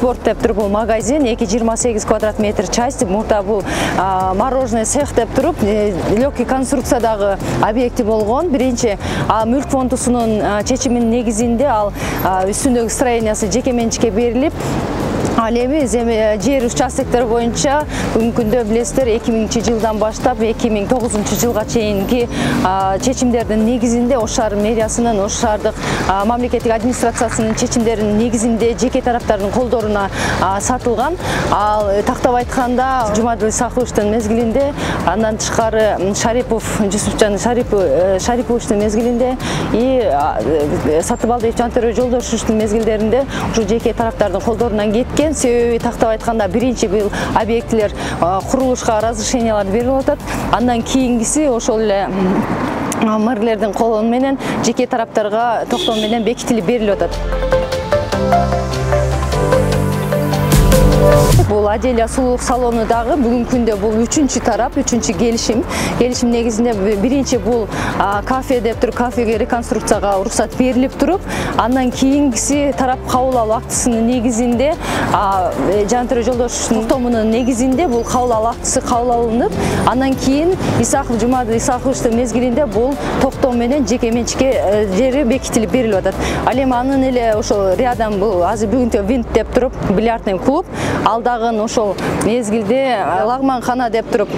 спорт деп туруп бул магазин 228 квадрат метр часть. Мурда бул мороженое цех деп туруп легкий конструкциядагы объекти болгон. Биринчи мүлк фондусунун чечиминин негизинде ал үстүндөгү строениясы жеке менчикке берилип, ал эми жер участоктор боюнча бүгүнкү күндө билесиздер 2000-жылдан баштап 2009-жылга чейинки чечимдердин негизинде Ош шаар мэриясынын, Ош шаардык мамлекеттик администрациясынын чечимдеринин негизинде жеке тараптардын колдоруна сатылган. Ал тактап айтканда Жумадил Исаховичтин мезгилинде, андан тышкары Шарипов Жусупжан Шариповичтин мезгилинде и Сатыбалдиев Жантөрө Жолдошевичтин мезгилдеринде ушу жеке тараптардын колдорунан кеткен. Себеби тактап айтканда биринчи бул объектилер курулушка разрешениялар берилип атат. Андан кийинкиси ошол эле мэрлердин колу менен жеке тараптарга токтом менен бекитилип берилип атат. Бул Аделия сулуулук салону дагы бүгүнкү күндө бул 3-чү тарап, 3-чү келишим. Келишим негизинде биринчи бул кафе деп туруп, кафеге реконструкцияга уруксат берилип туруп, андан кийинкиси тарап кабыл алуу актысынын негизинде Жантөрө Жолдошевичтин токтомунун негизинде бул кабыл алуу актысы кабыл алынып, андан кийин Жумадил Исаховичтин мезгилинде бул токтом менен жеке менчикке жери бекитилип берилип атат. Ал эми анын эле ошол рядом бул азыр бүгүнкү винт деп туруп бильярдный клуб, алдагын ошол мезгилде лагманкана деп туруп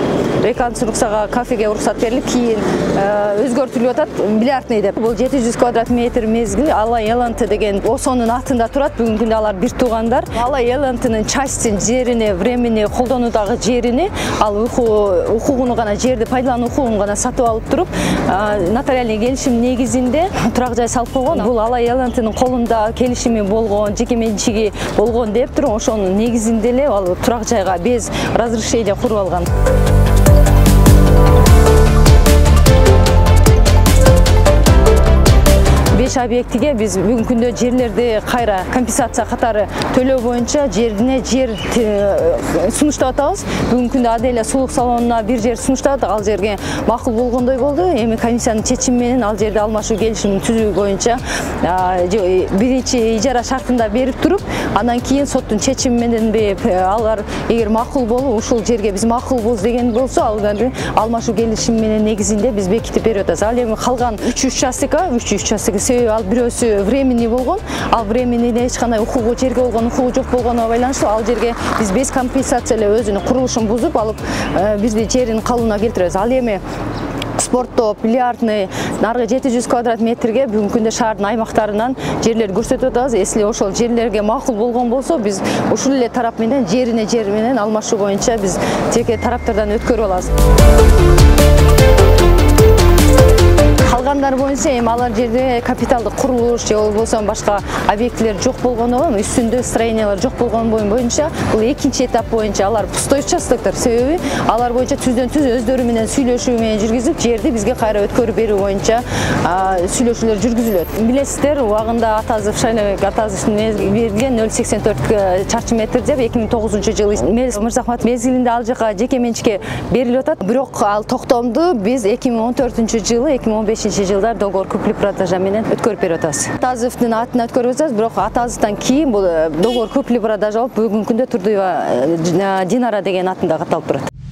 реконструкцияга кафеге уруксат берилип, кийин өзгөртүлүп атат бильярдный деп. Бул 700 квадрат метр мезгил Алай Эланты деген осонун атында турат. Бүгүнкү күндө алар бир туугандар. Алай Элантынын частин жерини, времени, колдонуудагы жерини, ал укугуну гана, жерди пайдалануу укугун гана сатып алып туруп, нотариальный келишим негизинде турак жай салып койгон. Бул Алай Элантынын колунда келишими болгон, жеке менчиги болгон деп туруп, ошонун негизинде эле ал турак жайга без разрешения куруп алган. 5 объектиге биз бүгүнкү күндө жерлерди кайра компенсация катары төлөө боюнча жерине жер сунуштап атабыз. Бүгүнкү күндө Аделия сулуулук салонуна бир жер сунуштадык, ал жерге макул болгондой болду. Эми комиссиянын чечими менен ал жерди алмашуу келишимин түзүү боюнча биринчи ижара шартында берип туруп, андан кийин соттун чечими менен алар эгер макул болуп, ушул жерге биз макулбуз деген болсо, аларды алмашуу келишими менен негизинде биз бекитип берип атабыз. Ал эми калган 3 участок себеби ал бирөөсү времени болгон, ал времениде эч кандай укугу, жерге болгон укугу жок болгонуна байланыштуу ал жерге биз без компенсация эле өзүнүн курулушун бузуп алып, бизди жерин калыбына келтиребиз. Ал эми спорттоп, бильярдный, наргы 700 квадрат метрге бүгүнкү күндө шаардын аймактарынан жерлер көрсөтүп атабыз. Эсли ошол жерлерге макул болгон болсо, биз ушул эле тарап менен жер менен алмашуу боюнча биз жеке тараптардан өткөрүп алабыз. Калгандар боюнча эми алар жерде капиталдык курулуш же болбосо башка объектилер жок болгондо, үстүндө строениялар жок болгон боюнча бул экинчи этап боюнча алар пустой участоктор. Себеби алар боюнча түздөн түз өздөрү менен сүйлөшүү менен жүргүзүп, жерди бизге кайра өткөрүп берүү боюнча сүйлөшүүлөр жүргүзүлөт. Билесиздер, убагында Атазов Шайлабек Атазовдун берилген 0,84 чарчы метр деп 2009-жылы Мелис Мырзахматов мезгилинде ал жака жеке менчикке берилип атат. Бирок ал токтомду биз 2014-жылы 2015-жылдар договор купли-продажа менен өткөрүп берип атабыз. Атазовдун атына өткөрүп атабыз, бирок Атазовдон кийин бул договор купли-продажа болуп бүгүнкү күндө Турдуева Динара деген атында катталып турат.